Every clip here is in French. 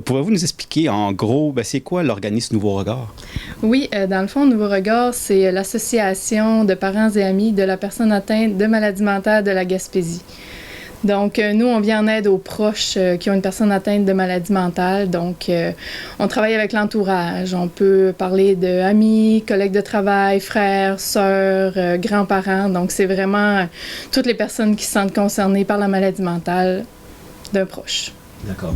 Pouvez-vous nous expliquer en gros, c'est quoi l'organisme Nouveau Regard? Oui, dans le fond, Nouveau Regard, c'est l'association de parents et amis de la personne atteinte de maladie mentale de la Gaspésie. Donc, nous, on vient en aide aux proches qui ont une personne atteinte de maladie mentale. Donc, on travaille avec l'entourage. On peut parler d'amis, collègues de travail, frères, sœurs, grands-parents. Donc, c'est vraiment toutes les personnes qui se sentent concernées par la maladie mentale d'un proche. D'accord.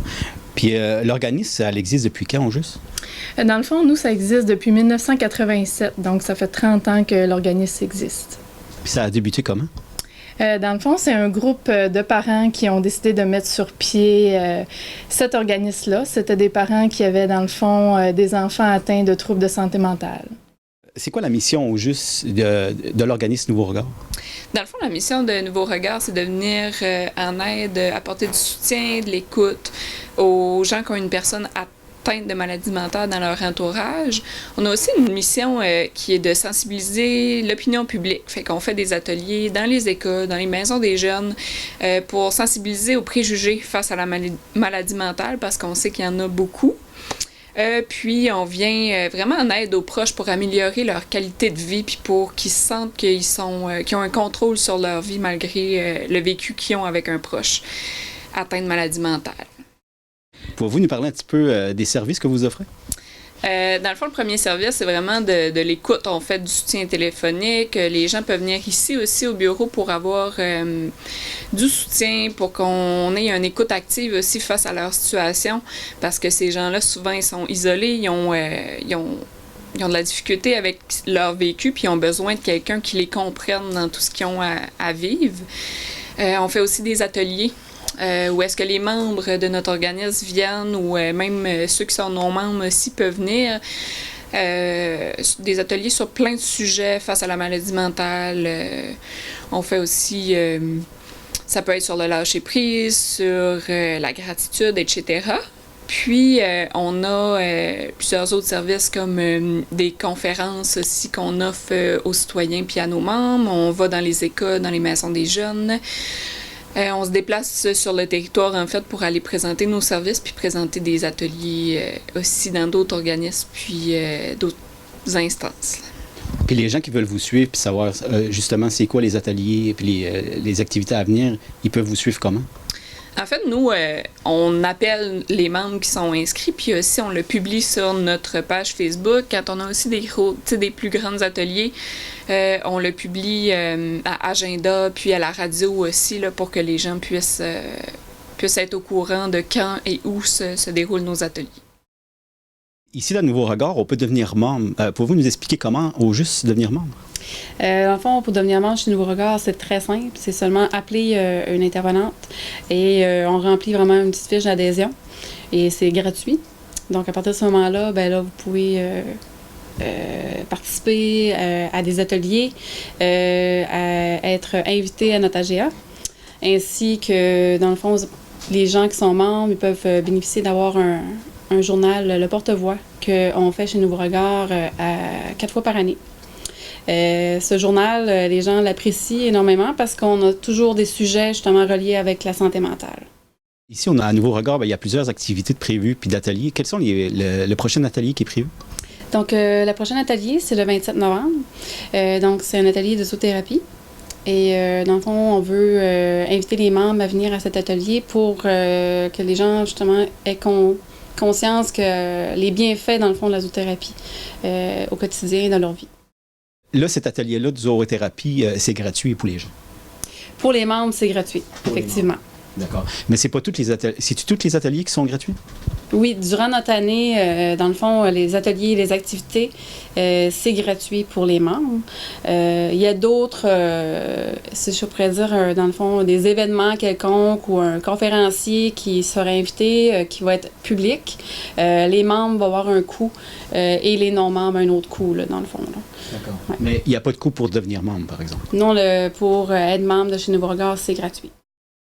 Puis l'organisme, elle existe depuis quand, au juste? Dans le fond, nous, ça existe depuis 1987. Donc, ça fait 30 ans que l'organisme existe. Puis ça a débuté comment? Dans le fond, c'est un groupe de parents qui ont décidé de mettre sur pied cet organisme-là. C'était des parents qui avaient, dans le fond, des enfants atteints de troubles de santé mentale. C'est quoi la mission, au juste, de l'organisme Nouveau Regard? Dans le fond, la mission de Nouveau Regard, c'est de venir en aide, apporter du soutien, de l'écoute aux gens qui ont une personne atteinte de maladie mentale dans leur entourage. On a aussi une mission qui est de sensibiliser l'opinion publique. Fait qu'on fait des ateliers dans les écoles, dans les maisons des jeunes, pour sensibiliser aux préjugés face à la maladie mentale, parce qu'on sait qu'il y en a beaucoup. Puis on vient vraiment en aide aux proches pour améliorer leur qualité de vie, puis pour qu'ils sentent qu'ils ont un contrôle sur leur vie malgré le vécu qu'ils ont avec un proche atteint de maladie mentale. Pouvez-vous nous parler un petit peu des services que vous offrez? Dans le fond, le premier service, c'est vraiment de l'écoute. On fait du soutien téléphonique. Les gens peuvent venir ici aussi au bureau pour avoir du soutien, pour qu'on ait une écoute active aussi face à leur situation. Parce que ces gens-là, souvent, ils sont isolés, ils ont de la difficulté avec leur vécu, puis ils ont besoin de quelqu'un qui les comprenne dans tout ce qu'ils ont à vivre. On fait aussi des ateliers. Où est-ce que les membres de notre organisme viennent, ou même ceux qui sont non-membres aussi peuvent venir. Des ateliers sur plein de sujets face à la maladie mentale. On fait aussi, ça peut être sur le lâcher-prise, sur la gratitude, etc. Puis, on a plusieurs autres services comme des conférences aussi qu'on offre aux citoyens puis à nos membres. On va dans les écoles, dans les maisons des jeunes. On se déplace sur le territoire, en fait, pour aller présenter nos services, puis présenter des ateliers aussi dans d'autres organismes, puis d'autres instances. Puis les gens qui veulent vous suivre, puis savoir justement c'est quoi les ateliers, puis les activités à venir, ils peuvent vous suivre comment? En fait, nous, on appelle les membres qui sont inscrits, puis aussi on le publie sur notre page Facebook. Quand on a aussi des plus grands ateliers, on le publie à Agenda, puis à la radio aussi, là, pour que les gens puissent être au courant de quand et où se déroulent nos ateliers. Ici, dans Nouveau Regard, on peut devenir membre. Pouvez-vous nous expliquer comment, au juste, devenir membre? Dans le fond, pour devenir membre chez Nouveau Regard, c'est très simple. C'est seulement appeler une intervenante et on remplit vraiment une petite fiche d'adhésion et c'est gratuit. Donc, à partir de ce moment-là, là, vous pouvez participer à des ateliers, à être invité à notre AGA, ainsi que, dans le fond, les gens qui sont membres, ils peuvent bénéficier d'avoir un journal, le porte-voix, qu'on fait chez Nouveau Regard 4 fois par année. Ce journal, les gens l'apprécient énormément parce qu'on a toujours des sujets justement reliés avec la santé mentale. Ici, on a à Nouveau Regard, il y a plusieurs activités de prévues puis d'ateliers. Quels sont le prochain atelier qui est prévu? Donc, le prochain atelier, c'est le 27 novembre. Donc, c'est un atelier de zoothérapie. Et dans le fond, on veut inviter les membres à venir à cet atelier pour que les gens, justement, aient conscience que les bienfaits, dans le fond, de la zoothérapie au quotidien dans leur vie. Là, cet atelier-là de zoothérapie, c'est gratuit pour les gens? Pour les membres, c'est gratuit, effectivement. D'accord. Mais c'est pas toutes les ateliers. C'est-tu tous les ateliers qui sont gratuits? Oui, durant notre année, dans le fond, les ateliers, les activités, c'est gratuit pour les membres. Il y a d'autres, si je pourrais dire, dans le fond, des événements quelconques ou un conférencier qui sera invité, qui va être public. Les membres vont avoir un coût et les non-membres un autre coût, là, dans le fond. Là. D'accord. Ouais. Mais il n'y a pas de coût pour devenir membre, par exemple? Non, pour être membre de chez Nouveau Regard, c'est gratuit.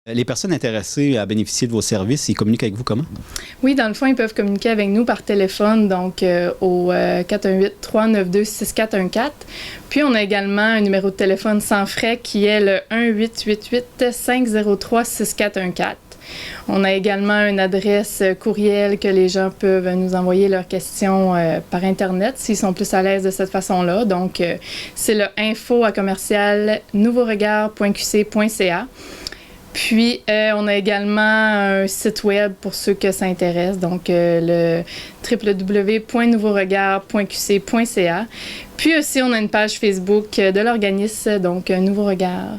Les personnes intéressées à bénéficier de vos services, ils communiquent avec vous comment? Oui, dans le fond, ils peuvent communiquer avec nous par téléphone, donc au 418-392-6414. Puis, on a également un numéro de téléphone sans frais qui est le 1-888-503-6414. On a également une adresse courriel que les gens peuvent nous envoyer leurs questions par Internet s'ils sont plus à l'aise de cette façon-là. Donc, c'est le info@nouveauregard.qc.ca. Puis, on a également un site web pour ceux que ça intéresse, donc le www.nouveauregard.qc.ca. Puis aussi, on a une page Facebook de l'organisme, donc Nouveau Regard.